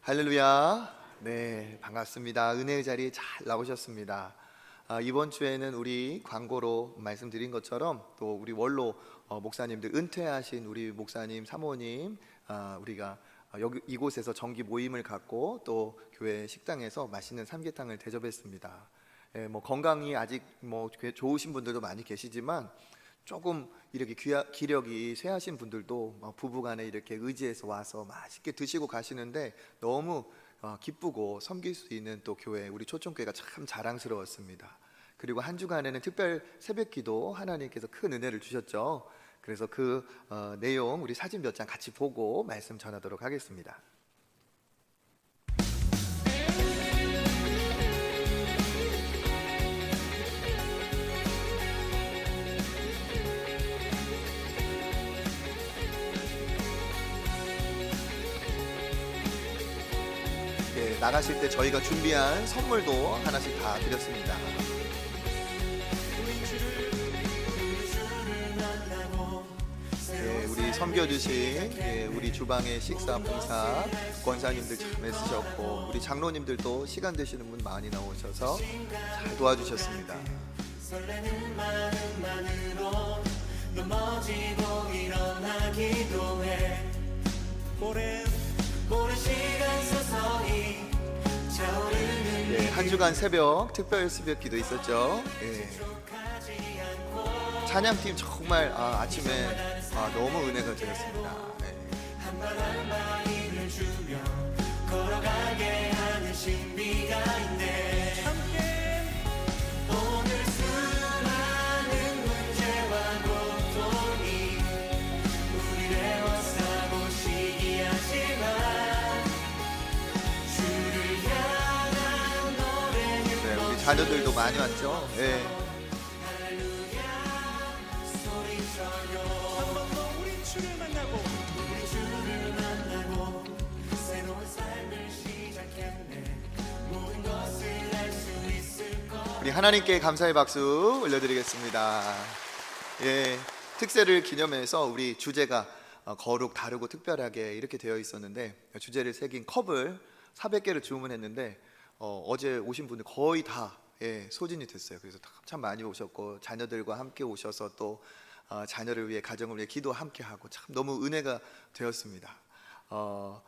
할렐루야. 네, 반갑습니다. 은혜의 자리에 잘 나오셨습니다. 이번 주에는 우리 광고로 말씀드린 것처럼 또 우리 원로 목사님들, 은퇴하신 우리 목사님, 사모님, 우리가 여기 이곳에서 정기 모임을 갖고 또 교회 식당에서 맛있는 삼계탕을 대접했습니다. 뭐 건강이 아직 뭐 좋으신 분들도 많이 계시지만 조금 이렇게 기력이 쇠하신 분들도 부부간에 이렇게 의지해서 와서 맛있게 드시고 가시는데 너무 기쁘고 섬길 수 있는 또 교회, 우리 초청교회가 참 자랑스러웠습니다. 그리고 한 주간에는 특별 새벽기도 하나님께서 큰 은혜를 주셨죠. 그래서 그 내용 우리 사진 몇 장 같이 보고 말씀 전하도록 하겠습니다. 나가실 때 저희가 준비한 선물도 하나씩 다 드렸습니다. 우리 섬겨주신 우리 주방의 식사 봉사 권사님들 참 애쓰셨고, 우리 장로님들도 시간 되시는 분 많이 나오셔서 잘 도와주셨습니다. 설레는 마음만으로 넘어지고 일어나기도 해. 오랜 시간 서서히 한 주간 새벽 특별 새벽 기도 있었죠. 찬양팀 정말 아침에 너무 은혜가 되었습니다. 한마디를 주며 걸어가게 하는 신비가 있네. 오늘 수많은 문제와 고통이 우리를 어싸고 시기하지만 주를 향한 노래는 우리 자녀들도 많이 왔죠. 우리 하나님께 감사의 박수 올려드리겠습니다. 특세를 기념해서 우리 주제가 거룩, 다르고 특별하게 이렇게 되어 있었는데, 주제를 새긴 컵을 400개를 주문했는데 어제 오신 분들 거의 다 소진이 됐어요. 그래서 참 많이 오셨고, 자녀들과 함께 오셔서 또 자녀를 위해, 가정을 위해 기도 함께 하고 참 너무 은혜가 되었습니다.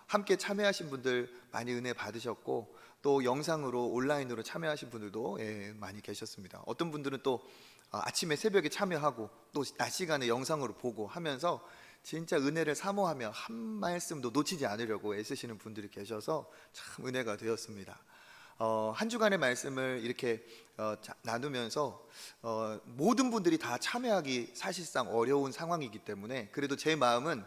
함께 참여하신 분들 많이 은혜 받으셨고, 또 영상으로 온라인으로 참여하신 분들도 많이 계셨습니다. 어떤 분들은 또 아침에 새벽에 참여하고 또 낮 시간에 영상으로 보고 하면서 진짜 은혜를 사모하며 한 말씀도 놓치지 않으려고 애쓰시는 분들이 계셔서 참 은혜가 되었습니다. 한 주간의 말씀을 이렇게 나누면서 모든 분들이 다 참여하기 사실상 어려운 상황이기 때문에, 그래도 제 마음은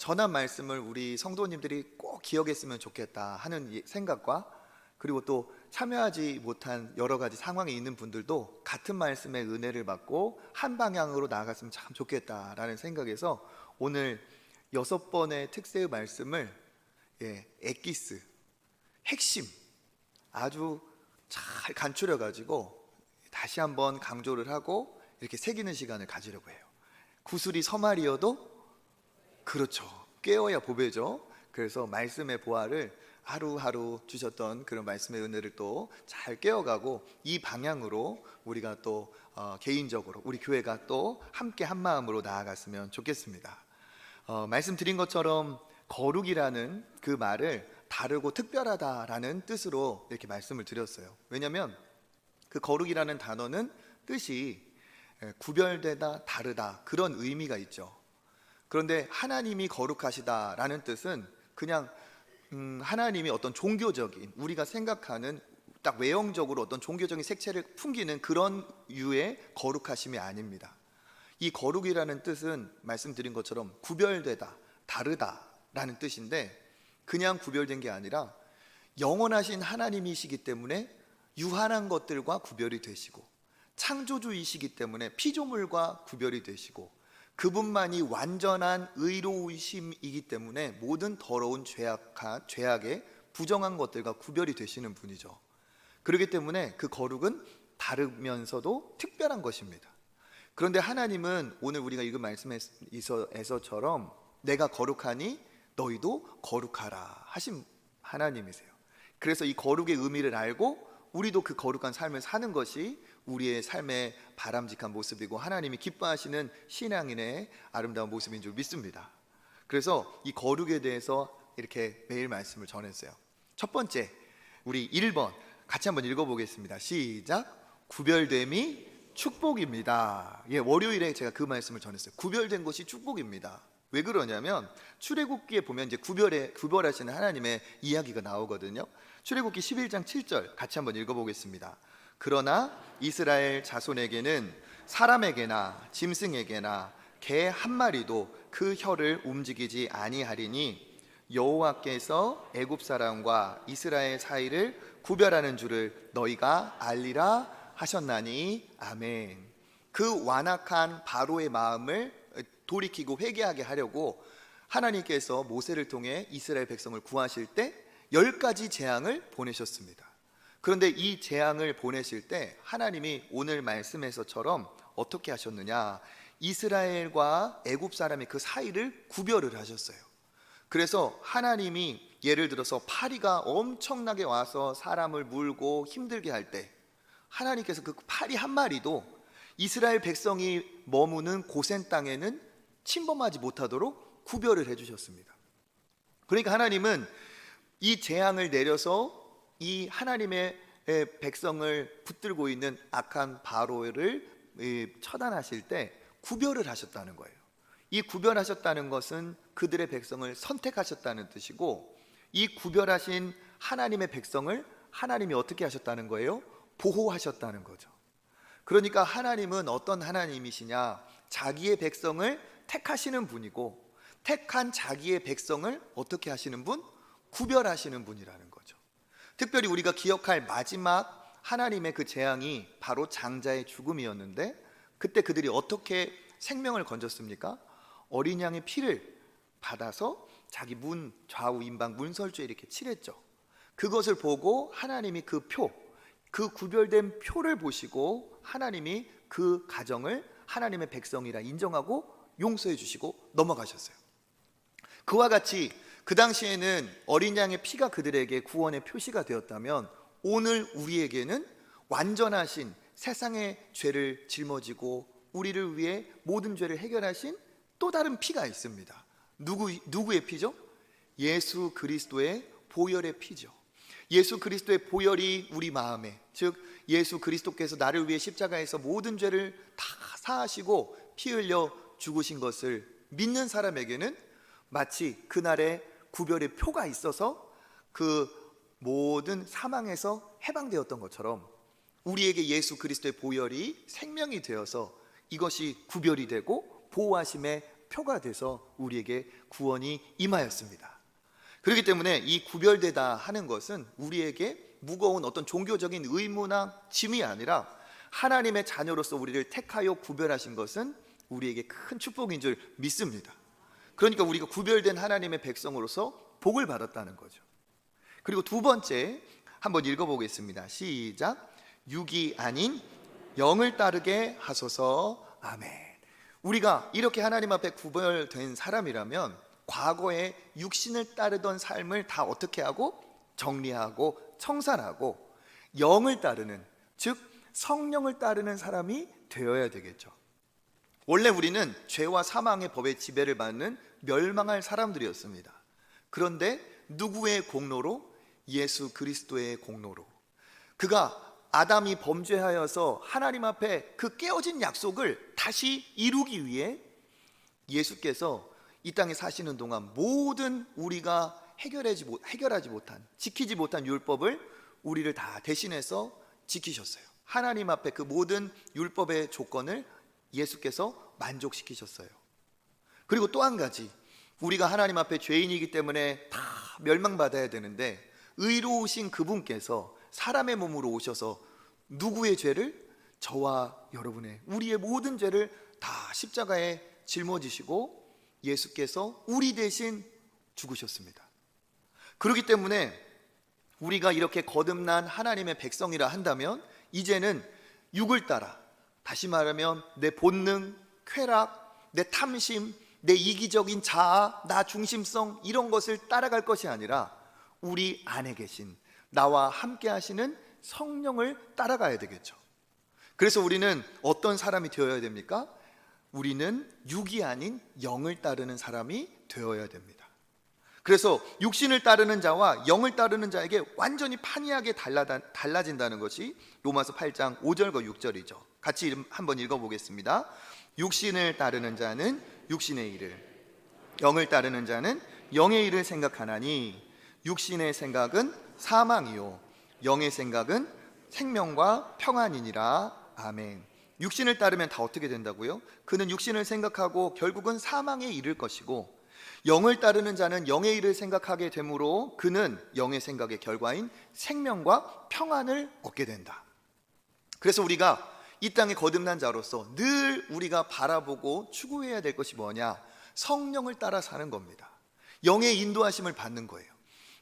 전한 말씀을 우리 성도님들이 꼭 기억했으면 좋겠다 하는 생각과, 그리고 또 참여하지 못한 여러 가지 상황에 있는 분들도 같은 말씀의 은혜를 받고 한 방향으로 나아갔으면 참 좋겠다라는 생각에서 오늘 6번의 특세의 말씀을 엑기스, 핵심 아주 잘 간추려 가지고 다시 한번 강조를 하고 이렇게 새기는 시간을 가지려고 해요. 구슬이 서말이어도 그렇죠, 깨어야 보배죠. 그래서 말씀의 보화를 하루하루 주셨던 그런 말씀의 은혜를 또 잘 깨어가고, 이 방향으로 우리가 또 개인적으로 우리 교회가 또 함께 한 마음으로 나아갔으면 좋겠습니다. 말씀드린 것처럼 거룩이라는 그 말을 다르고 특별하다라는 뜻으로 이렇게 말씀을 드렸어요. 왜냐하면 그 거룩이라는 단어는 뜻이 구별되다, 다르다, 그런 의미가 있죠. 그런데 하나님이 거룩하시다라는 뜻은 그냥 하나님이 어떤 종교적인, 우리가 생각하는 딱 외형적으로 어떤 종교적인 색채를 풍기는 그런 유의 거룩하심이 아닙니다. 이 거룩이라는 뜻은 말씀드린 것처럼 구별되다, 다르다라는 뜻인데, 그냥 구별된 게 아니라 영원하신 하나님이시기 때문에 유한한 것들과 구별이 되시고, 창조주이시기 때문에 피조물과 구별이 되시고, 그분만이 완전한 의로우심이기 때문에 모든 더러운 죄악의 부정한 것들과 구별이 되시는 분이죠. 그렇기 때문에 그 거룩은 다르면서도 특별한 것입니다. 그런데 하나님은 오늘 우리가 읽은 말씀에서처럼 내가 거룩하니 너희도 거룩하라 하나님이세요. 그래서 이 거룩의 의미를 알고 우리도 그 거룩한 삶을 사는 것이 우리의 삶의 바람직한 모습이고 하나님이 기뻐하시는 신앙인의 아름다운 모습인 줄 믿습니다. 그래서 이 거룩에 대해서 이렇게 매일 말씀을 전했어요. 첫 번째, 우리 1번 같이 한번 읽어보겠습니다. 시작. 구별됨이 축복입니다. 월요일에 제가 그 말씀을 전했어요. 구별된 것이 축복입니다. 왜 그러냐면 출애굽기에 보면 이제 구별하시는 하나님의 이야기가 나오거든요. 출애굽기 11장 7절 같이 한번 읽어보겠습니다. 그러나 이스라엘 자손에게는 사람에게나 짐승에게나 개 한 마리도 그 혀를 움직이지 아니하리니 여호와께서 애굽 사람과 이스라엘 사이를 구별하는 줄을 너희가 알리라 하셨나니 아멘. 그 완악한 바로의 마음을 돌이키고 회개하게 하려고 하나님께서 모세를 통해 이스라엘 백성을 구하실 때 10가지 재앙을 보내셨습니다. 그런데 이 재앙을 보내실 때 하나님이 오늘 말씀에서처럼 어떻게 하셨느냐, 이스라엘과 애굽 사람의 그 사이를 구별을 하셨어요. 그래서 하나님이 예를 들어서 파리가 엄청나게 와서 사람을 물고 힘들게 할 때 하나님께서 그 파리 한 마리도 이스라엘 백성이 머무는 고센 땅에는 침범하지 못하도록 구별을 해주셨습니다. 그러니까 하나님은 이 재앙을 내려서 이 하나님의 백성을 붙들고 있는 악한 바로를 처단하실 때 구별을 하셨다는 거예요. 이 구별하셨다는 것은 그들의 백성을 선택하셨다는 뜻이고, 이 구별하신 하나님의 백성을 하나님이 어떻게 하셨다는 거예요? 보호하셨다는 거죠. 그러니까 하나님은 어떤 하나님이시냐, 자기의 백성을 택하시는 분이고, 택한 자기의 백성을 어떻게 하시는 분? 구별하시는 분이라는 거죠. 특별히 우리가 기억할 마지막 하나님의 그 재앙이 바로 장자의 죽음이었는데, 그때 그들이 어떻게 생명을 건졌습니까? 어린 양의 피를 받아서 자기 문 좌우 임방 문설주에 이렇게 칠했죠. 그것을 보고 하나님이 그 구별된 표를 보시고 하나님이 그 가정을 하나님의 백성이라 인정하고 용서해 주시고 넘어가셨어요. 그와 같이 그 당시에는 어린 양의 피가 그들에게 구원의 표시가 되었다면, 오늘 우리에게는 완전하신 세상의 죄를 짊어지고 우리를 위해 모든 죄를 해결하신 또 다른 피가 있습니다. 누구의 피죠? 예수 그리스도의 보혈의 피죠. 예수 그리스도의 보혈이 우리 마음에, 즉 예수 그리스도께서 나를 위해 십자가에서 모든 죄를 다 사하시고 피 흘려 죽으신 것을 믿는 사람에게는 마치 그날의 구별의 표가 있어서 그 모든 사망에서 해방되었던 것처럼, 우리에게 예수 그리스도의 보혈이 생명이 되어서 이것이 구별이 되고 보호하심의 표가 돼서 우리에게 구원이 임하였습니다. 그렇기 때문에 이 구별되다 하는 것은 우리에게 무거운 어떤 종교적인 의무나 짐이 아니라 하나님의 자녀로서 우리를 택하여 구별하신 것은 우리에게 큰 축복인 줄 믿습니다. 그러니까 우리가 구별된 하나님의 백성으로서 복을 받았다는 거죠. 그리고 두 번째 한번 읽어보겠습니다. 시작. 육이 아닌 영을 따르게 하소서. 아멘. 우리가 이렇게 하나님 앞에 구별된 사람이라면 과거에 육신을 따르던 삶을 다 어떻게 하고 정리하고 청산하고 영을 따르는, 즉 성령을 따르는 사람이 되어야 되겠죠. 원래 우리는 죄와 사망의 법의 지배를 받는 멸망할 사람들이었습니다. 그런데 누구의 공로로? 예수 그리스도의 공로로. 그가 아담이 범죄하여서 하나님 앞에 그 깨어진 약속을 다시 이루기 위해 예수께서 이 땅에 사시는 동안 모든 우리가 해결하지 못한, 지키지 못한 율법을 우리를 다 대신해서 지키셨어요. 하나님 앞에 그 모든 율법의 조건을 예수께서 만족시키셨어요. 그리고 또 한 가지, 우리가 하나님 앞에 죄인이기 때문에 다 멸망받아야 되는데 의로우신 그분께서 사람의 몸으로 오셔서 누구의 죄를? 저와 여러분의, 우리의 모든 죄를 다 십자가에 짊어지시고 예수께서 우리 대신 죽으셨습니다. 그렇기 때문에 우리가 이렇게 거듭난 하나님의 백성이라 한다면 이제는 육을 따라, 다시 말하면 내 본능, 쾌락, 내 탐심, 내 이기적인 자아, 나 중심성, 이런 것을 따라갈 것이 아니라 우리 안에 계신 나와 함께 하시는 성령을 따라가야 되겠죠. 그래서 우리는 어떤 사람이 되어야 됩니까? 우리는 육이 아닌 영을 따르는 사람이 되어야 됩니다. 그래서 육신을 따르는 자와 영을 따르는 자에게 완전히 판이하게 달라진다는 것이 로마서 8장 5절과 6절이죠. 같이 한번 읽어보겠습니다. 육신을 따르는 자는 육신의 일을, 영을 따르는 자는 영의 일을 생각하나니 육신의 생각은 사망이요 영의 생각은 생명과 평안이니라. 아멘. 육신을 따르면 다 어떻게 된다고요? 그는 육신을 생각하고 결국은 사망에 이를 것이고, 영을 따르는 자는 영의 일을 생각하게 되므로 그는 영의 생각의 결과인 생명과 평안을 얻게 된다. 그래서 우리가 이 땅에 거듭난 자로서 늘 우리가 바라보고 추구해야 될 것이 뭐냐? 성령을 따라 사는 겁니다. 영의 인도하심을 받는 거예요.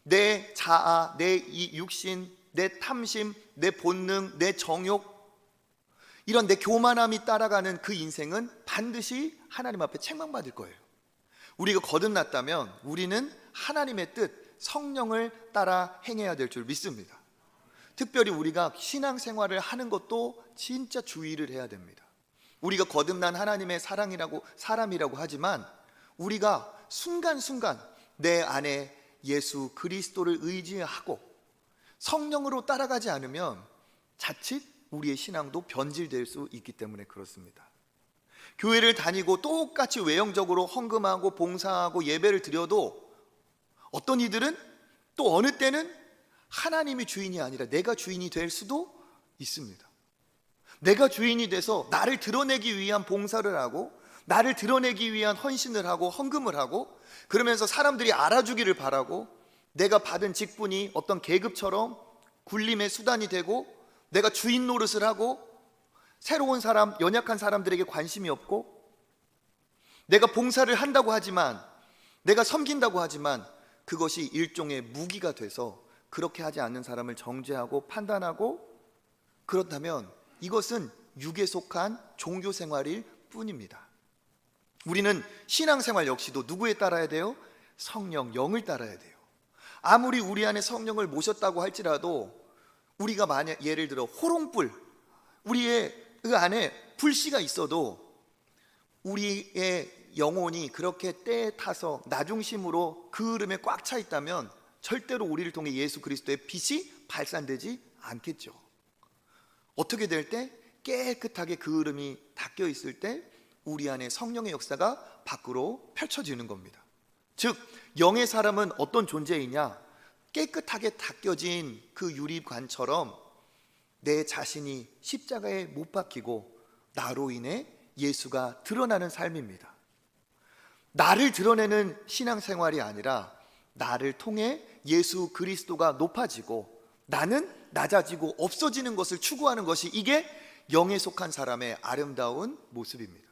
내 자아, 내 이 육신, 내 탐심, 내 본능, 내 정욕, 이런 내 교만함이 따라가는 그 인생은 반드시 하나님 앞에 책망받을 거예요. 우리가 거듭났다면 우리는 하나님의 뜻, 성령을 따라 행해야 될 줄 믿습니다. 특별히 우리가 신앙생활을 하는 것도 진짜 주의를 해야 됩니다. 우리가 거듭난 하나님의 사람이라고 하지만 우리가 순간순간 내 안에 예수 그리스도를 의지하고 성령으로 따라가지 않으면 자칫 우리의 신앙도 변질될 수 있기 때문에 그렇습니다. 교회를 다니고 똑같이 외형적으로 헌금하고 봉사하고 예배를 드려도 어떤 이들은 또 어느 때는 하나님이 주인이 아니라 내가 주인이 될 수도 있습니다. 내가 주인이 돼서 나를 드러내기 위한 봉사를 하고 나를 드러내기 위한 헌신을 하고 헌금을 하고 그러면서 사람들이 알아주기를 바라고 내가 받은 직분이 어떤 계급처럼 굴림의 수단이 되고 내가 주인 노릇을 하고 새로운 사람, 연약한 사람들에게 관심이 없고 내가 봉사를 한다고 하지만 내가 섬긴다고 하지만 그것이 일종의 무기가 돼서 그렇게 하지 않는 사람을 정죄하고 판단하고 그렇다면 이것은 육에 속한 종교 생활일 뿐입니다. 우리는 신앙생활 역시도 누구에 따라야 돼요? 성령, 영을 따라야 돼요. 아무리 우리 안에 성령을 모셨다고 할지라도 우리가 만약 예를 들어 호롱불, 우리의 그 안에 불씨가 있어도 우리의 영혼이 그렇게 때에 타서 나중심으로 그 흐름에 꽉 차 있다면 절대로 우리를 통해 예수 그리스도의 빛이 발산되지 않겠죠. 어떻게 될 때? 깨끗하게 그 흐름이 닦여 있을 때 우리 안에 성령의 역사가 밖으로 펼쳐지는 겁니다. 즉 영의 사람은 어떤 존재이냐? 깨끗하게 닦여진 그 유리관처럼 내 자신이 십자가에 못 박히고 나로 인해 예수가 드러나는 삶입니다. 나를 드러내는 신앙생활이 아니라 나를 통해 예수 그리스도가 높아지고 나는 낮아지고 없어지는 것을 추구하는 것이 이게 영에 속한 사람의 아름다운 모습입니다.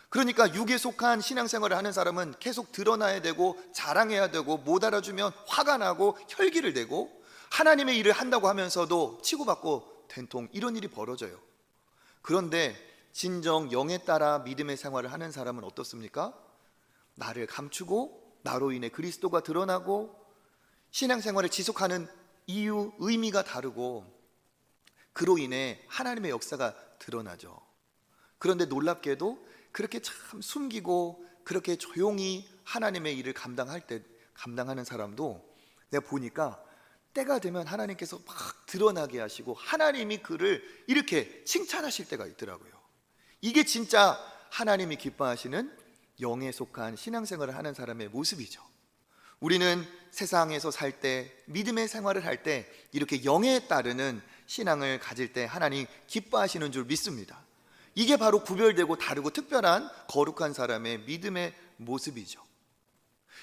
그러니까 육에 속한 신앙생활을 하는 사람은 계속 드러나야 되고 자랑해야 되고 못 알아주면 화가 나고 혈기를 내고 하나님의 일을 한다고 하면서도 치고받고 된통 이런 일이 벌어져요. 그런데 진정 영에 따라 믿음의 생활을 하는 사람은 어떻습니까? 나를 감추고 나로 인해 그리스도가 드러나고 신앙생활을 지속하는 이유, 의미가 다르고 그로 인해 하나님의 역사가 드러나죠. 그런데 놀랍게도 그렇게 참 숨기고 그렇게 조용히 하나님의 일을 감당하는 사람도 내가 보니까 때가 되면 하나님께서 막 드러나게 하시고 하나님이 그를 이렇게 칭찬하실 때가 있더라고요. 이게 진짜 하나님이 기뻐하시는 영에 속한 신앙생활을 하는 사람의 모습이죠. 우리는 세상에서 살 때 믿음의 생활을 할 때 이렇게 영에 따르는 신앙을 가질 때 하나님 기뻐하시는 줄 믿습니다. 이게 바로 구별되고 다르고 특별한 거룩한 사람의 믿음의 모습이죠.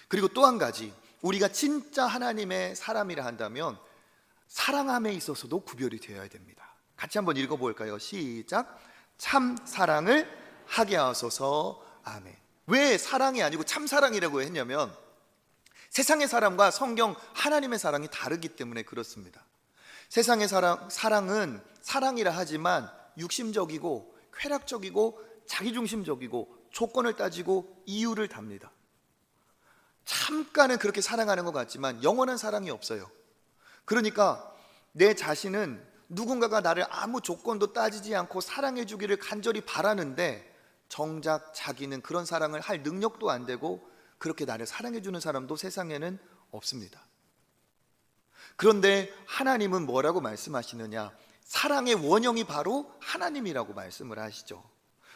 그리고 또 한 가지, 우리가 진짜 하나님의 사람이라 한다면 사랑함에 있어서도 구별이 되어야 됩니다. 같이 한번 읽어볼까요? 시작. 참 사랑을 하게 하소서. 아멘. 왜 사랑이 아니고 참 사랑이라고 했냐면 세상의 사랑과 성경 하나님의 사랑이 다르기 때문에 그렇습니다. 세상의 사랑은 사랑이라 하지만 육심적이고 쾌락적이고 자기중심적이고 조건을 따지고 이유를 답니다. 잠깐은 그렇게 사랑하는 것 같지만 영원한 사랑이 없어요. 그러니까 내 자신은 누군가가 나를 아무 조건도 따지지 않고 사랑해 주기를 간절히 바라는데 정작 자기는 그런 사랑을 할 능력도 안 되고 그렇게 나를 사랑해 주는 사람도 세상에는 없습니다. 그런데 하나님은 뭐라고 말씀하시느냐? 사랑의 원형이 바로 하나님이라고 말씀을 하시죠.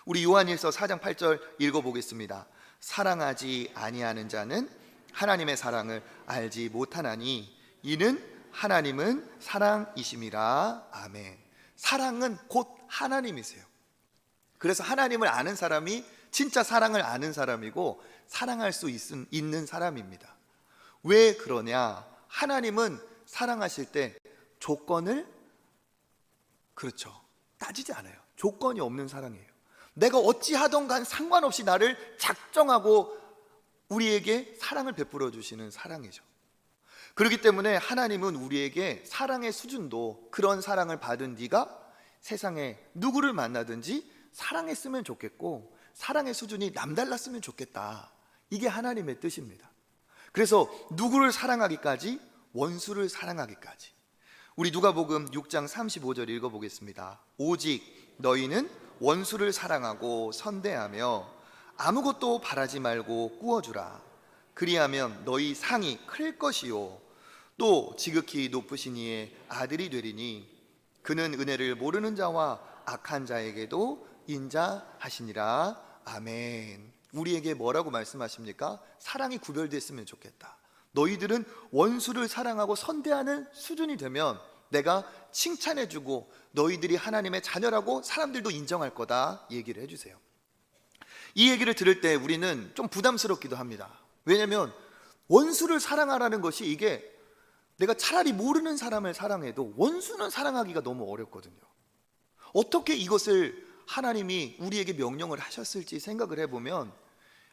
우리 요한일서 4장 8절 읽어보겠습니다. 사랑하지 아니하는 자는 하나님의 사랑을 알지 못하나니 이는 하나님은 사랑이심이라. 아멘. 사랑은 곧 하나님이세요. 그래서 하나님을 아는 사람이 진짜 사랑을 아는 사람이고 사랑할 수 있는 사람입니다. 왜 그러냐? 하나님은 사랑하실 때 조건을 그렇죠, 따지지 않아요. 조건이 없는 사랑이에요. 내가 어찌하던 간 상관없이 나를 작정하고 우리에게 사랑을 베풀어 주시는 사랑이죠. 그렇기 때문에 하나님은 우리에게 사랑의 수준도 그런 사랑을 받은 네가 세상에 누구를 만나든지 사랑했으면 좋겠고 사랑의 수준이 남달랐으면 좋겠다. 이게 하나님의 뜻입니다. 그래서 누구를 사랑하기까지, 원수를 사랑하기까지. 우리 누가복음 6장 35절 읽어보겠습니다. 오직 너희는 원수를 사랑하고 선대하며 아무것도 바라지 말고 꾸어주라. 그리하면 너희 상이 클 것이요 또 지극히 높으신 이의 아들이 되리니 그는 은혜를 모르는 자와 악한 자에게도 인자하시니라. 아멘. 우리에게 뭐라고 말씀하십니까? 사랑이 구별됐으면 좋겠다. 너희들은 원수를 사랑하고 선대하는 수준이 되면 내가 칭찬해주고 너희들이 하나님의 자녀라고 사람들도 인정할 거다 얘기를 해주세요. 이 얘기를 들을 때 우리는 좀 부담스럽기도 합니다. 왜냐하면 원수를 사랑하라는 것이 이게 내가 차라리 모르는 사람을 사랑해도 원수는 사랑하기가 너무 어렵거든요. 어떻게 이것을 하나님이 우리에게 명령을 하셨을지 생각을 해보면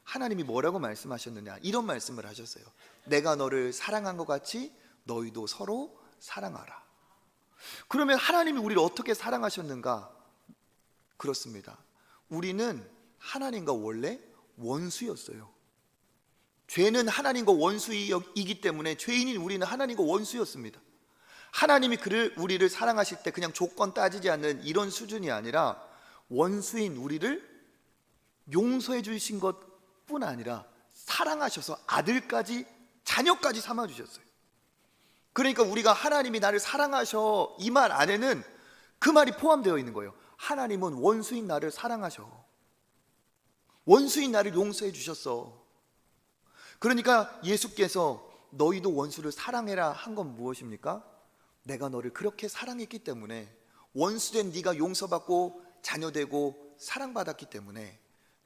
하나님이 뭐라고 말씀하셨느냐, 이런 말씀을 하셨어요. 내가 너를 사랑한 것 같이 너희도 서로 사랑하라. 그러면 하나님이 우리를 어떻게 사랑하셨는가? 그렇습니다. 우리는 하나님과 원래 원수였어요. 죄는 하나님과 원수이기 때문에 죄인인 우리는 하나님과 원수였습니다. 하나님이 우리를 사랑하실 때 그냥 조건 따지지 않는 이런 수준이 아니라 원수인 우리를 용서해 주신 것뿐 아니라 사랑하셔서 아들까지, 자녀까지 삼아주셨어요. 그러니까 우리가 하나님이 나를 사랑하셔, 이 말 안에는 그 말이 포함되어 있는 거예요. 하나님은 원수인 나를 사랑하셔. 원수인 나를 용서해 주셨어. 그러니까 예수께서 너희도 원수를 사랑해라 한 건 무엇입니까? 내가 너를 그렇게 사랑했기 때문에, 원수된 네가 용서받고 자녀되고 사랑받았기 때문에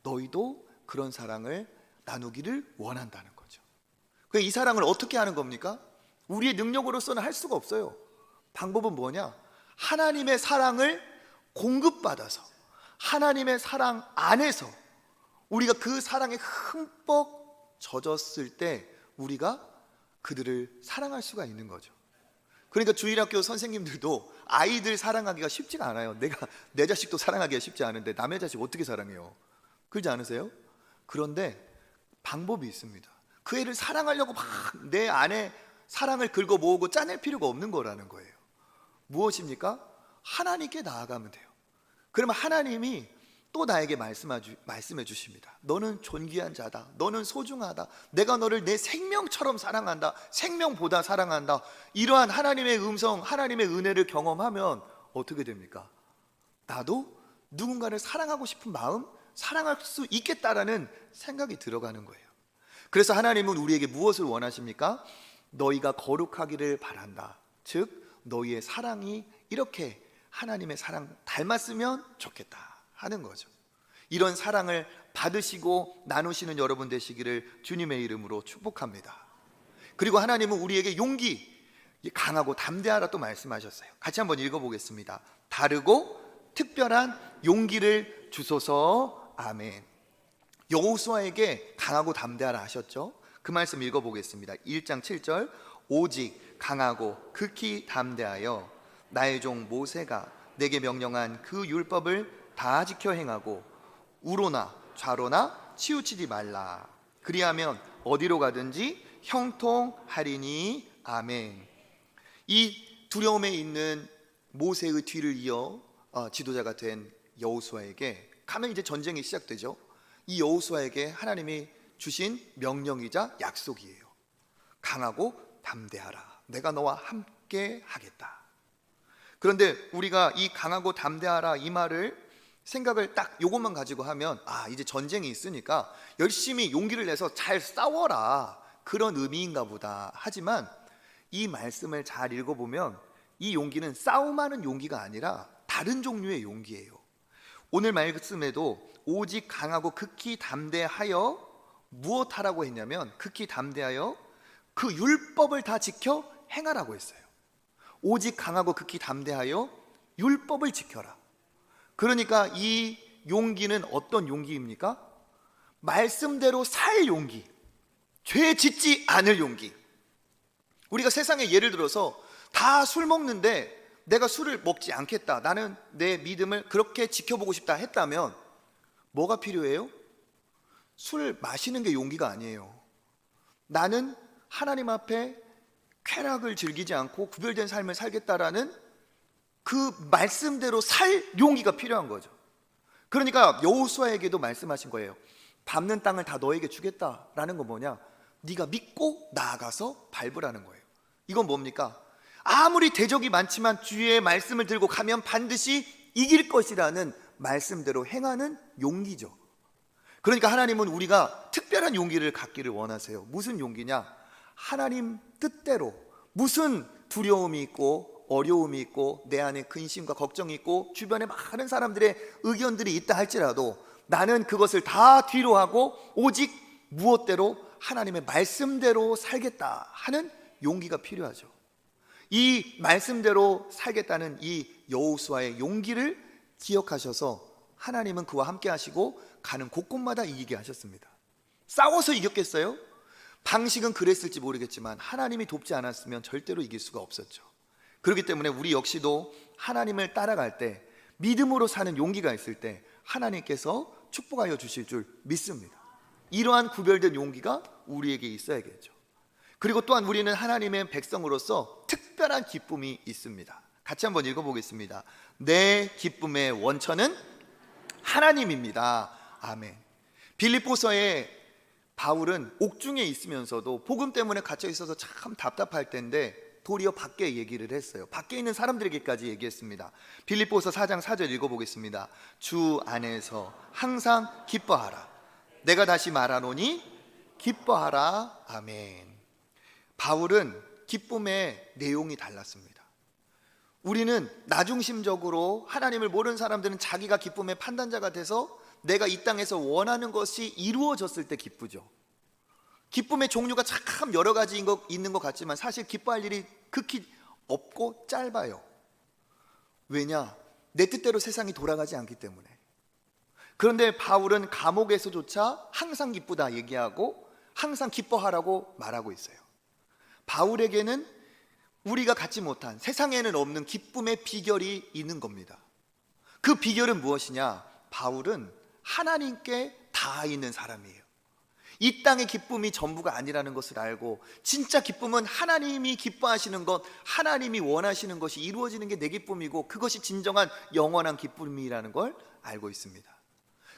너희도 그런 사랑을 나누기를 원한다는 거죠. 이 사랑을 어떻게 하는 겁니까? 우리의 능력으로서는 할 수가 없어요. 방법은 뭐냐? 하나님의 사랑을 공급받아서 하나님의 사랑 안에서 우리가 그 사랑에 흠뻑 젖었을 때 우리가 그들을 사랑할 수가 있는 거죠. 그러니까 주일학교 선생님들도 아이들 사랑하기가 쉽지가 않아요. 내가 내 자식도 사랑하기가 쉽지 않은데 남의 자식 어떻게 사랑해요? 그러지 않으세요? 그런데 방법이 있습니다. 그 애를 사랑하려고 막 내 안에 사랑을 긁어 모으고 짜낼 필요가 없는 거라는 거예요. 무엇입니까? 하나님께 나아가면 돼요. 그러면 하나님이 또 나에게 말씀해 주십니다. 너는 존귀한 자다. 너는 소중하다. 내가 너를 내 생명처럼 사랑한다. 생명보다 사랑한다. 이러한 하나님의 음성, 하나님의 은혜를 경험하면 어떻게 됩니까? 나도 누군가를 사랑하고 싶은 마음, 사랑할 수 있겠다라는 생각이 들어가는 거예요. 그래서 하나님은 우리에게 무엇을 원하십니까? 너희가 거룩하기를 바란다. 즉 너희의 사랑이 이렇게 하나님의 사랑 닮았으면 좋겠다 하는 거죠. 이런 사랑을 받으시고 나누시는 여러분 되시기를 주님의 이름으로 축복합니다. 그리고 하나님은 우리에게 용기, 강하고 담대하라 또 말씀하셨어요. 같이 한번 읽어보겠습니다. 다르고 특별한 용기를 주소서. 아멘. 여호수아에게 강하고 담대하라 하셨죠. 그 말씀 읽어보겠습니다. 1장 7절 오직 강하고 극히 담대하여 나의 종 모세가 내게 명령한 그 율법을 다 지켜 행하고 우로나 좌로나 치우치지 말라. 그리하면 어디로 가든지 형통하리니. 아멘. 이 두려움에 있는 모세의 뒤를 이어 지도자가 된 여호수아에게 가면 이제 전쟁이 시작되죠. 이 여호수아에게 하나님이 주신 명령이자 약속이에요. 강하고 담대하라. 내가 너와 함께 하겠다. 그런데 우리가 이 강하고 담대하라 이 말을 생각을 딱 요것만 가지고 하면 이제 전쟁이 있으니까 열심히 용기를 내서 잘 싸워라, 그런 의미인가 보다. 하지만 이 말씀을 잘 읽어보면 이 용기는 싸움하는 용기가 아니라 다른 종류의 용기예요. 오늘 말씀에도 오직 강하고 극히 담대하여 무엇하라고 했냐면, 극히 담대하여 그 율법을 다 지켜 행하라고 했어요. 오직 강하고 극히 담대하여 율법을 지켜라. 그러니까 이 용기는 어떤 용기입니까? 말씀대로 살 용기, 죄 짓지 않을 용기. 우리가 세상에 예를 들어서 다 술 먹는데 내가 술을 먹지 않겠다, 나는 내 믿음을 그렇게 지켜보고 싶다 했다면 뭐가 필요해요? 술 마시는 게 용기가 아니에요. 나는 하나님 앞에 쾌락을 즐기지 않고 구별된 삶을 살겠다라는 그 말씀대로 살 용기가 필요한 거죠. 그러니까 여호수아에게도 말씀하신 거예요. 밟는 땅을 다 너에게 주겠다라는 건 뭐냐? 네가 믿고 나아가서 밟으라는 거예요. 이건 뭡니까? 아무리 대적이 많지만 주의 말씀을 들고 가면 반드시 이길 것이라는 말씀대로 행하는 용기죠. 그러니까 하나님은 우리가 특별한 용기를 갖기를 원하세요. 무슨 용기냐? 하나님 뜻대로, 무슨 두려움이 있고 어려움이 있고 내 안에 근심과 걱정이 있고 주변에 많은 사람들의 의견들이 있다 할지라도 나는 그것을 다 뒤로 하고 오직 무엇대로? 하나님의 말씀대로 살겠다 하는 용기가 필요하죠. 이 말씀대로 살겠다는 이 여호수아의 용기를 기억하셔서 하나님은 그와 함께 하시고 가는 곳곳마다 이기게 하셨습니다. 싸워서 이겼겠어요? 방식은 그랬을지 모르겠지만 하나님이 돕지 않았으면 절대로 이길 수가 없었죠. 그렇기 때문에 우리 역시도 하나님을 따라갈 때, 믿음으로 사는 용기가 있을 때 하나님께서 축복하여 주실 줄 믿습니다. 이러한 구별된 용기가 우리에게 있어야겠죠. 그리고 또한 우리는 하나님의 백성으로서 특별한 기쁨이 있습니다. 같이 한번 읽어보겠습니다. 내 기쁨의 원천은 하나님입니다. 아멘. 빌립보서에 바울은 옥중에 있으면서도 복음 때문에 갇혀 있어서 참 답답할 텐데 도리어 밖에 얘기를 했어요. 밖에 있는 사람들에게까지 얘기했습니다. 빌립보서 4장 4절 읽어보겠습니다. 주 안에서 항상 기뻐하라. 내가 다시 말하노니 기뻐하라. 아멘. 바울은 기쁨의 내용이 달랐습니다. 우리는 나중심적으로 하나님을 모르는 사람들은 자기가 기쁨의 판단자가 돼서 내가 이 땅에서 원하는 것이 이루어졌을 때 기쁘죠. 기쁨의 종류가 참 여러 가지 있는 것 같지만 사실 기뻐할 일이 극히 없고 짧아요. 왜냐? 내 뜻대로 세상이 돌아가지 않기 때문에. 그런데 바울은 감옥에서조차 항상 기쁘다 얘기하고 항상 기뻐하라고 말하고 있어요. 바울에게는 우리가 갖지 못한, 세상에는 없는 기쁨의 비결이 있는 겁니다. 그 비결은 무엇이냐? 바울은 하나님께 다 있는 사람이에요. 이 땅의 기쁨이 전부가 아니라는 것을 알고 진짜 기쁨은 하나님이 기뻐하시는 것, 하나님이 원하시는 것이 이루어지는 게 내 기쁨이고 그것이 진정한 영원한 기쁨이라는 걸 알고 있습니다.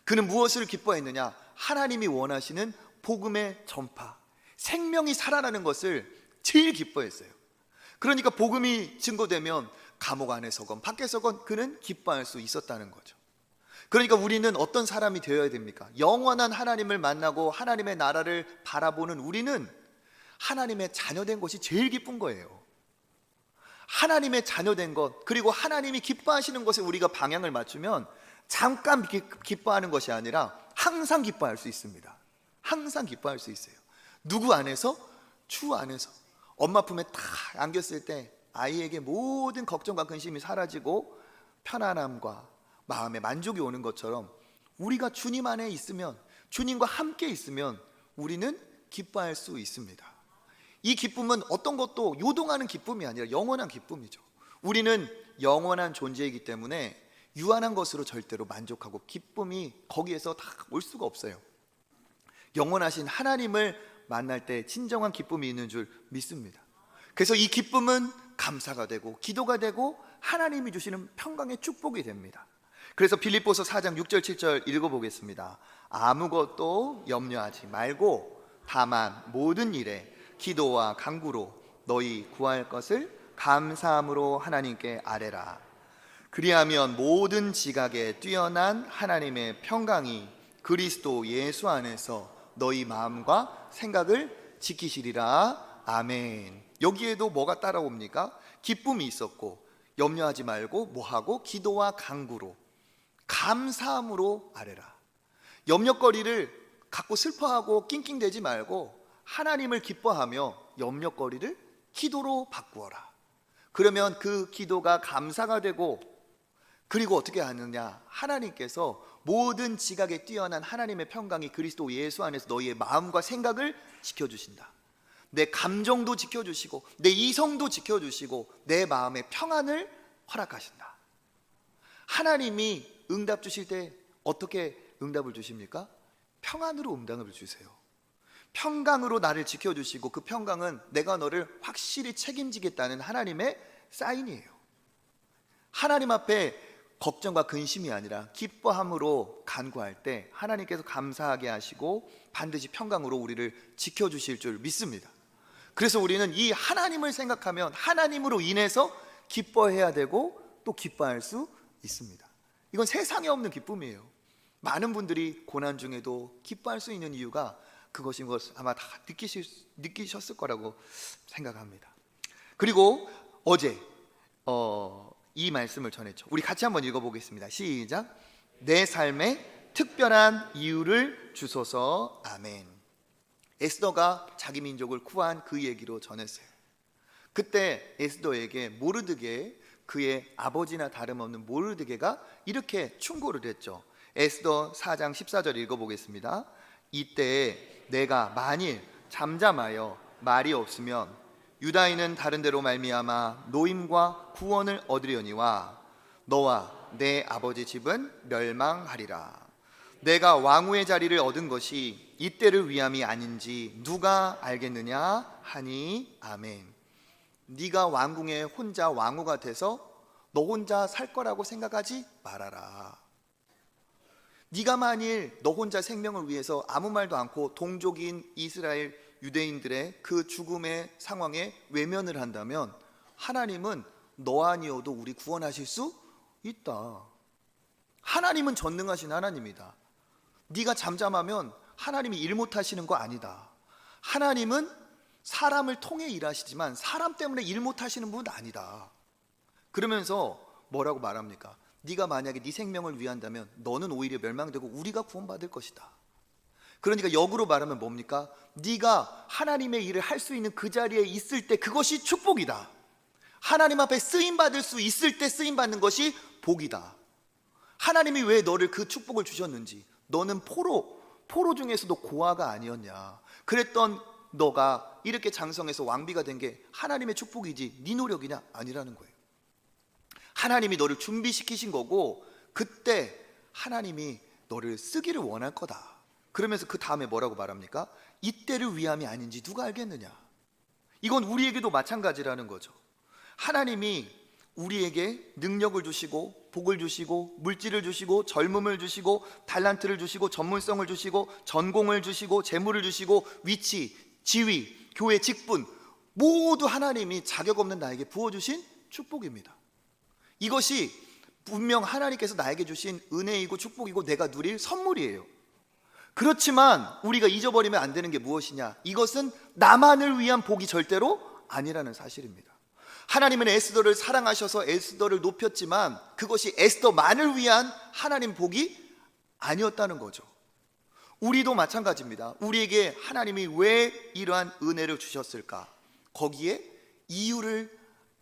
그는 무엇을 기뻐했느냐? 하나님이 원하시는 복음의 전파, 생명이 살아나는 것을 제일 기뻐했어요. 그러니까 복음이 증거되면 감옥 안에서건 밖에서건 그는 기뻐할 수 있었다는 거죠. 그러니까 우리는 어떤 사람이 되어야 됩니까? 영원한 하나님을 만나고 하나님의 나라를 바라보는 우리는 하나님의 자녀된 것이 제일 기쁜 거예요. 하나님의 자녀된 것, 그리고 하나님이 기뻐하시는 것에 우리가 방향을 맞추면 잠깐 기뻐하는 것이 아니라 항상 기뻐할 수 있습니다. 항상 기뻐할 수 있어요. 누구 안에서? 주 안에서. 엄마 품에 딱 안겼을 때 아이에게 모든 걱정과 근심이 사라지고 편안함과 마음의 만족이 오는 것처럼 우리가 주님 안에 있으면, 주님과 함께 있으면 우리는 기뻐할 수 있습니다. 이 기쁨은 어떤 것도 요동하는 기쁨이 아니라 영원한 기쁨이죠. 우리는 영원한 존재이기 때문에 유한한 것으로 절대로 만족하고 기쁨이 거기에서 다 올 수가 없어요. 영원하신 하나님을 만날 때 진정한 기쁨이 있는 줄 믿습니다. 그래서 이 기쁨은 감사가 되고 기도가 되고 하나님이 주시는 평강의 축복이 됩니다. 그래서 빌립보서 4장 6절 7절 읽어보겠습니다. 아무것도 염려하지 말고 다만 모든 일에 기도와 간구로 너희 구할 것을 감사함으로 하나님께 아뢰라. 그리하면 모든 지각에 뛰어난 하나님의 평강이 그리스도 예수 안에서 너희 마음과 생각을 지키시리라. 아멘. 여기에도 뭐가 따라옵니까? 기쁨이 있었고 염려하지 말고 뭐하고? 기도와 간구로 감사함으로 아뢰라. 염려거리를 갖고 슬퍼하고 낑낑대지 말고 하나님을 기뻐하며 염려거리를 기도로 바꾸어라. 그러면 그 기도가 감사가 되고, 그리고 어떻게 하느냐? 하나님께서 모든 지각에 뛰어난 하나님의 평강이 그리스도 예수 안에서 너희의 마음과 생각을 지켜주신다. 내 감정도 지켜주시고 내 이성도 지켜주시고 내 마음의 평안을 허락하신다. 하나님이 응답 주실 때 어떻게 응답을 주십니까? 평안으로 응답을 주세요. 평강으로 나를 지켜주시고 그 평강은 내가 너를 확실히 책임지겠다는 하나님의 사인이에요. 하나님 앞에 걱정과 근심이 아니라 기뻐함으로 간구할 때 하나님께서 감사하게 하시고 반드시 평강으로 우리를 지켜주실 줄 믿습니다. 그래서 우리는 이 하나님을 생각하면 하나님으로 인해서 기뻐해야 되고 또 기뻐할 수 있습니다. 이건 세상에 없는 기쁨이에요. 많은 분들이 고난 중에도 기뻐할 수 있는 이유가 그것인 것 아마 다 느끼셨을 거라고 생각합니다. 그리고 어제 이 말씀을 전했죠. 우리 같이 한번 읽어보겠습니다. 시작. 내 삶에 특별한 이유를 주소서. 아멘. 에스더가 자기 민족을 구한 그 얘기로 전했어요. 그때 에스더에게 모르드게, 그의 아버지나 다름없는 모르드게가 이렇게 충고를 했죠. 에스더 4장 14절 읽어보겠습니다. 이때 내가 만일 잠잠하여 말이 없으면 유다인은 다른 데로 말미암아 노임과 구원을 얻으려니와 너와 내 아버지 집은 멸망하리라. 내가 왕후의 자리를 얻은 것이 이때를 위함이 아닌지 누가 알겠느냐 하니. 아멘. 네가 왕궁에 혼자 왕후가 돼서 너 혼자 살 거라고 생각하지 말아라. 네가 만일 너 혼자 생명을 위해서 아무 말도 않고 동족인 이스라엘 유대인들의 그 죽음의 상황에 외면을 한다면 하나님은 너 아니어도 우리 구원하실 수 있다. 하나님은 전능하신 하나님이다. 네가 잠잠하면 하나님이 일 못하시는 거 아니다. 하나님은 사람을 통해 일하시지만 사람 때문에 일 못하시는 분은 아니다. 그러면서 뭐라고 말합니까? 네가 만약에 네 생명을 위한다면 너는 오히려 멸망되고 우리가 구원받을 것이다. 그러니까 역으로 말하면 뭡니까? 네가 하나님의 일을 할 수 있는 그 자리에 있을 때 그것이 축복이다. 하나님 앞에 쓰임받을 수 있을 때 쓰임받는 것이 복이다. 하나님이 왜 너를 그 축복을 주셨는지, 너는 포로 중에서도 고아가 아니었냐. 그랬던 너가 이렇게 장성해서 왕비가 된 게 하나님의 축복이지 네 노력이냐? 아니라는 거예요. 하나님이 너를 준비시키신 거고 그때 하나님이 너를 쓰기를 원할 거다. 그러면서 그 다음에 뭐라고 말합니까? 이때를 위함이 아닌지 누가 알겠느냐. 이건 우리에게도 마찬가지라는 거죠. 하나님이 우리에게 능력을 주시고 복을 주시고 물질을 주시고 젊음을 주시고 달란트를 주시고 전문성을 주시고 전공을 주시고 재물을 주시고 위치, 지위, 교회 직분 모두 하나님이 자격 없는 나에게 부어주신 축복입니다. 이것이 분명 하나님께서 나에게 주신 은혜이고 축복이고 내가 누릴 선물이에요. 그렇지만 우리가 잊어버리면 안 되는 게 무엇이냐? 이것은 나만을 위한 복이 절대로 아니라는 사실입니다. 하나님은 에스더를 사랑하셔서 에스더를 높였지만 그것이 에스더만을 위한 하나님 복이 아니었다는 거죠. 우리도 마찬가지입니다. 우리에게 하나님이 왜 이러한 은혜를 주셨을까? 거기에 이유를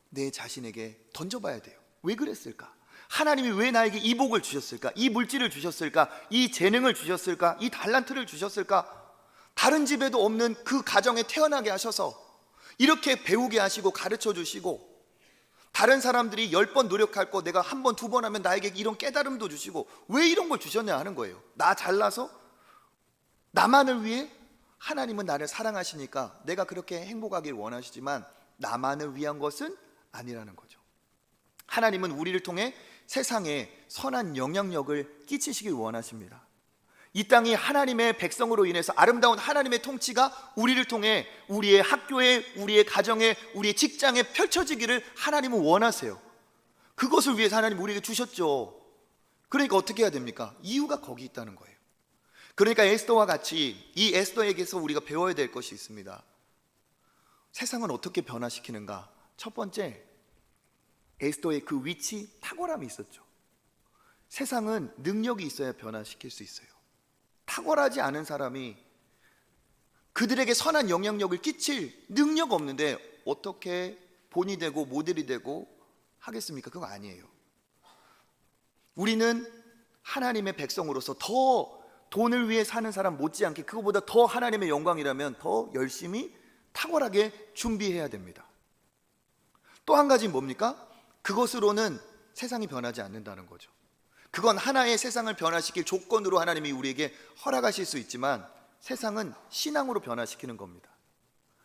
내 자신에게 던져봐야 돼요. 왜 그랬을까? 하나님이 왜 나에게 이 복을 주셨을까? 이 물질을 주셨을까? 이 재능을 주셨을까? 이 달란트를 주셨을까? 다른 집에도 없는 그 가정에 태어나게 하셔서 이렇게 배우게 하시고 가르쳐 주시고 다른 사람들이 10번 노력할 거 내가 한 번, 두 번 하면 나에게 이런 깨달음도 주시고 왜 이런 걸 주셨냐 하는 거예요. 나 잘나서? 나만을 위해? 하나님은 나를 사랑하시니까 내가 그렇게 행복하길 원하시지만 나만을 위한 것은 아니라는 거죠. 하나님은 우리를 통해 세상에 선한 영향력을 끼치시길 원하십니다. 이 땅이 하나님의 백성으로 인해서 아름다운 하나님의 통치가 우리를 통해 우리의 학교에, 우리의 가정에, 우리의 직장에 펼쳐지기를 하나님은 원하세요. 그것을 위해서 하나님 우리에게 주셨죠. 그러니까 어떻게 해야 됩니까? 이유가 거기 있다는 거예요. 그러니까 에스더와 같이 이 에스더에게서 우리가 배워야 될 것이 있습니다. 세상은 어떻게 변화시키는가? 첫 번째, 에스더의 그 위치, 탁월함이 있었죠. 세상은 능력이 있어야 변화시킬 수 있어요. 탁월하지 않은 사람이 그들에게 선한 영향력을 끼칠 능력 없는데 어떻게 본이 되고 모델이 되고 하겠습니까? 그거 아니에요. 우리는 하나님의 백성으로서 더 돈을 위해 사는 사람 못지않게 그거보다 더 하나님의 영광이라면 더 열심히 탁월하게 준비해야 됩니다. 또 한 가지 뭡니까? 그것으로는 세상이 변하지 않는다는 거죠. 그건 하나의 세상을 변화시킬 조건으로 하나님이 우리에게 허락하실 수 있지만 세상은 신앙으로 변화시키는 겁니다.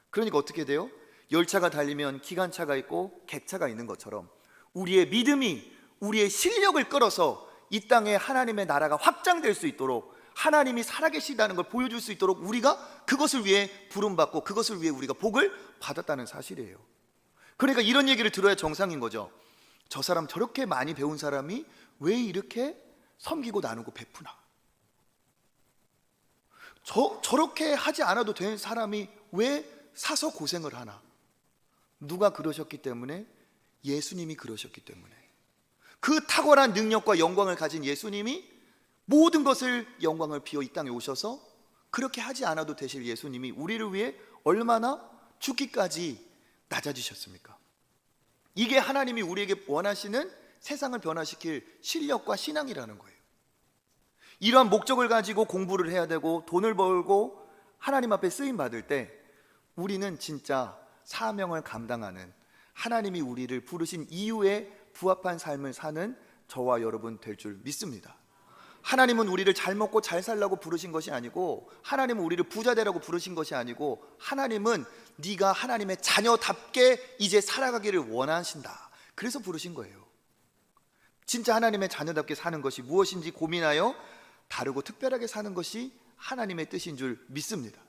그러니까 어떻게 돼요? 열차가 달리면 기관차가 있고 객차가 있는 것처럼 우리의 믿음이 우리의 실력을 끌어서 이 땅에 하나님의 나라가 확장될 수 있도록 하나님이 살아계시다는 걸 보여줄 수 있도록 우리가 그것을 위해 부름받고 그것을 위해 우리가 복을 받았다는 사실이에요. 그러니까 이런 얘기를 들어야 정상인 거죠. 저 사람 저렇게 많이 배운 사람이 왜 이렇게 섬기고 나누고 베푸나? 저렇게 하지 않아도 되는 사람이 왜 사서 고생을 하나? 누가 그러셨기 때문에? 예수님이 그러셨기 때문에. 그 탁월한 능력과 영광을 가진 예수님이 모든 것을 영광을 비워 이 땅에 오셔서 그렇게 하지 않아도 되실 예수님이 우리를 위해 얼마나 죽기까지 낮아지셨습니까? 이게 하나님이 우리에게 원하시는 세상을 변화시킬 실력과 신앙이라는 거예요. 이러한 목적을 가지고 공부를 해야 되고 돈을 벌고 하나님 앞에 쓰임 받을 때 우리는 진짜 사명을 감당하는 하나님이 우리를 부르신 이유에 부합한 삶을 사는 저와 여러분 될 줄 믿습니다. 하나님은 우리를 잘 먹고 잘 살라고 부르신 것이 아니고 하나님은 우리를 부자 되라고 부르신 것이 아니고 하나님은 네가 하나님의 자녀답게 이제 살아가기를 원하신다. 그래서 부르신 거예요. 진짜 하나님의 자녀답게 사는 것이 무엇인지 고민하여 다르고 특별하게 사는 것이 하나님의 뜻인 줄 믿습니다.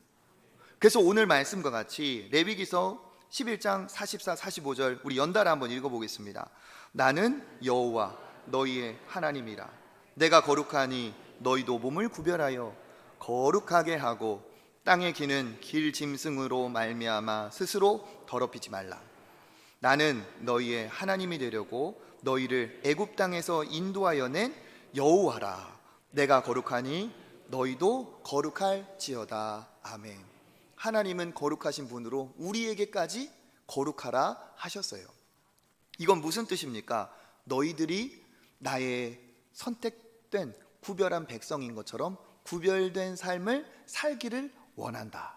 그래서 오늘 말씀과 같이 레위기서 11장 44, 45절 우리 연달아 한번 읽어보겠습니다. 나는 여호와 너희의 하나님이라. 내가 거룩하니 너희도 몸을 구별하여 거룩하게 하고 땅에 기는 길 짐승으로 말미암아 스스로 더럽히지 말라. 나는 너희의 하나님이 되려고 너희를 애굽 땅에서 인도하여 낸 여호와라. 내가 거룩하니 너희도 거룩할지어다. 아멘. 하나님은 거룩하신 분으로 우리에게까지 거룩하라 하셨어요. 이건 무슨 뜻입니까? 너희들이 나의 선택된 구별한 백성인 것처럼 구별된 삶을 살기를 원한다.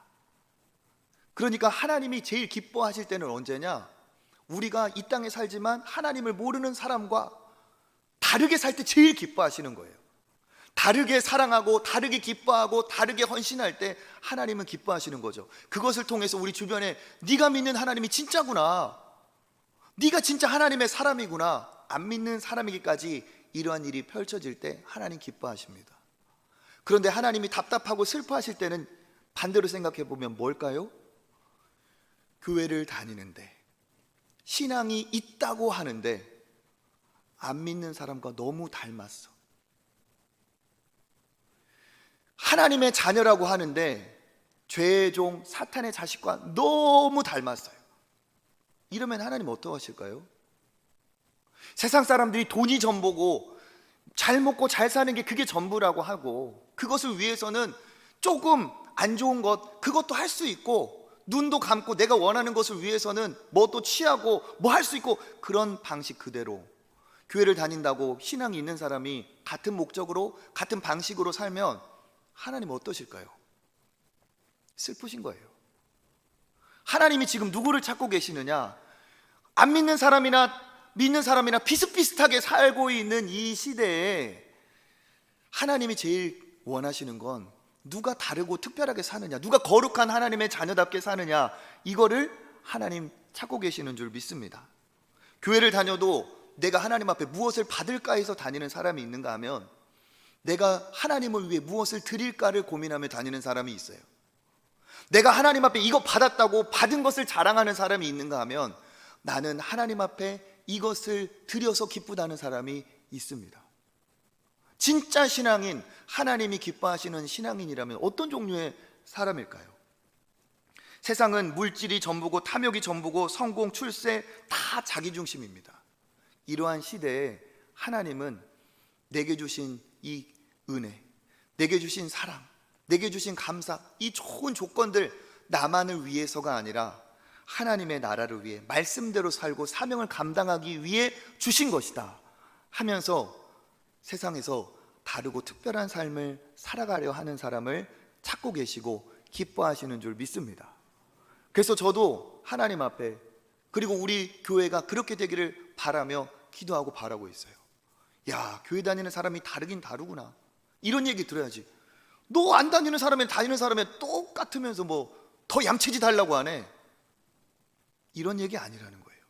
그러니까 하나님이 제일 기뻐하실 때는 언제냐? 우리가 이 땅에 살지만 하나님을 모르는 사람과 다르게 살 때 제일 기뻐하시는 거예요. 다르게 사랑하고 다르게 기뻐하고 다르게 헌신할 때 하나님은 기뻐하시는 거죠. 그것을 통해서 우리 주변에 네가 믿는 하나님이 진짜구나, 네가 진짜 하나님의 사람이구나, 안 믿는 사람에게까지 이러한 일이 펼쳐질 때 하나님 기뻐하십니다. 그런데 하나님이 답답하고 슬퍼하실 때는 반대로 생각해 보면 뭘까요? 교회를 다니는데 신앙이 있다고 하는데 안 믿는 사람과 너무 닮았어. 하나님의 자녀라고 하는데 죄의 종 사탄의 자식과 너무 닮았어요. 이러면 하나님 어떠하실까요? 세상 사람들이 돈이 전부고 잘 먹고 잘 사는 게 그게 전부라고 하고 그것을 위해서는 조금 안 좋은 것 그것도 할 수 있고 눈도 감고 내가 원하는 것을 위해서는 뭐 또 취하고 뭐 할 수 있고 그런 방식 그대로 교회를 다닌다고 신앙이 있는 사람이 같은 목적으로 같은 방식으로 살면 하나님 어떠실까요? 슬프신 거예요. 하나님이 지금 누구를 찾고 계시느냐? 안 믿는 사람이나 믿는 사람이나 비슷비슷하게 살고 있는 이 시대에 하나님이 제일 원하시는 건 누가 다르고 특별하게 사느냐, 누가 거룩한 하나님의 자녀답게 사느냐, 이거를 하나님 찾고 계시는 줄 믿습니다. 교회를 다녀도 내가 하나님 앞에 무엇을 받을까 해서 다니는 사람이 있는가 하면, 내가 하나님을 위해 무엇을 드릴까를 고민하며 다니는 사람이 있어요. 내가 하나님 앞에 이거 받았다고 받은 것을 자랑하는 사람이 있는가 하면, 나는 하나님 앞에 이것을 드려서 기쁘다는 사람이 있습니다. 진짜 신앙인, 하나님이 기뻐하시는 신앙인이라면 어떤 종류의 사람일까요? 세상은 물질이 전부고 탐욕이 전부고 성공, 출세 다 자기 중심입니다. 이러한 시대에 하나님은 내게 주신 이 은혜, 내게 주신 사랑, 내게 주신 감사, 이 좋은 조건들 나만을 위해서가 아니라 하나님의 나라를 위해 말씀대로 살고 사명을 감당하기 위해 주신 것이다 하면서 세상에서 다르고 특별한 삶을 살아가려 하는 사람을 찾고 계시고 기뻐하시는 줄 믿습니다. 그래서 저도 하나님 앞에, 그리고 우리 교회가 그렇게 되기를 바라며 기도하고 바라고 있어요. 야, 교회 다니는 사람이 다르긴 다르구나, 이런 얘기 들어야지. 너 안 다니는 사람이 다니는 사람이 똑같으면서 뭐 더 얌체짓 하려고 하네, 이런 얘기 아니라는 거예요.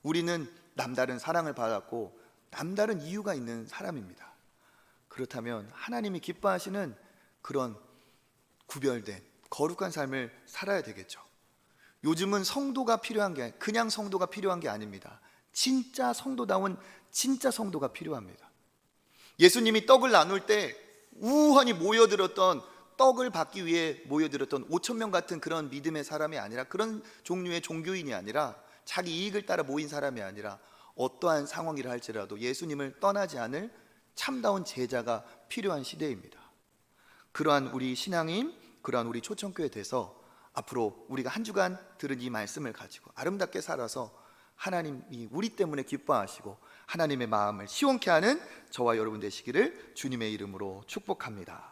우리는 남다른 사랑을 받았고 남다른 이유가 있는 사람입니다. 그렇다면 하나님이 기뻐하시는 그런 구별된 거룩한 삶을 살아야 되겠죠. 요즘은 성도가 필요한 게, 그냥 성도가 필요한 게 아닙니다. 진짜 성도다운 진짜 성도가 필요합니다. 예수님이 떡을 나눌 때 우헌히 모여들었던, 떡을 받기 위해 모여들었던 5천 명 같은 그런 믿음의 사람이 아니라, 그런 종류의 종교인이 아니라, 자기 이익을 따라 모인 사람이 아니라, 어떠한 상황이라 할지라도 예수님을 떠나지 않을 참다운 제자가 필요한 시대입니다. 그러한 우리 신앙인, 그러한 우리 초청교회 돼서 앞으로 우리가 한 주간 들은 이 말씀을 가지고 아름답게 살아서 하나님이 우리 때문에 기뻐하시고 하나님의 마음을 시원케 하는 저와 여러분 되시기를 주님의 이름으로 축복합니다.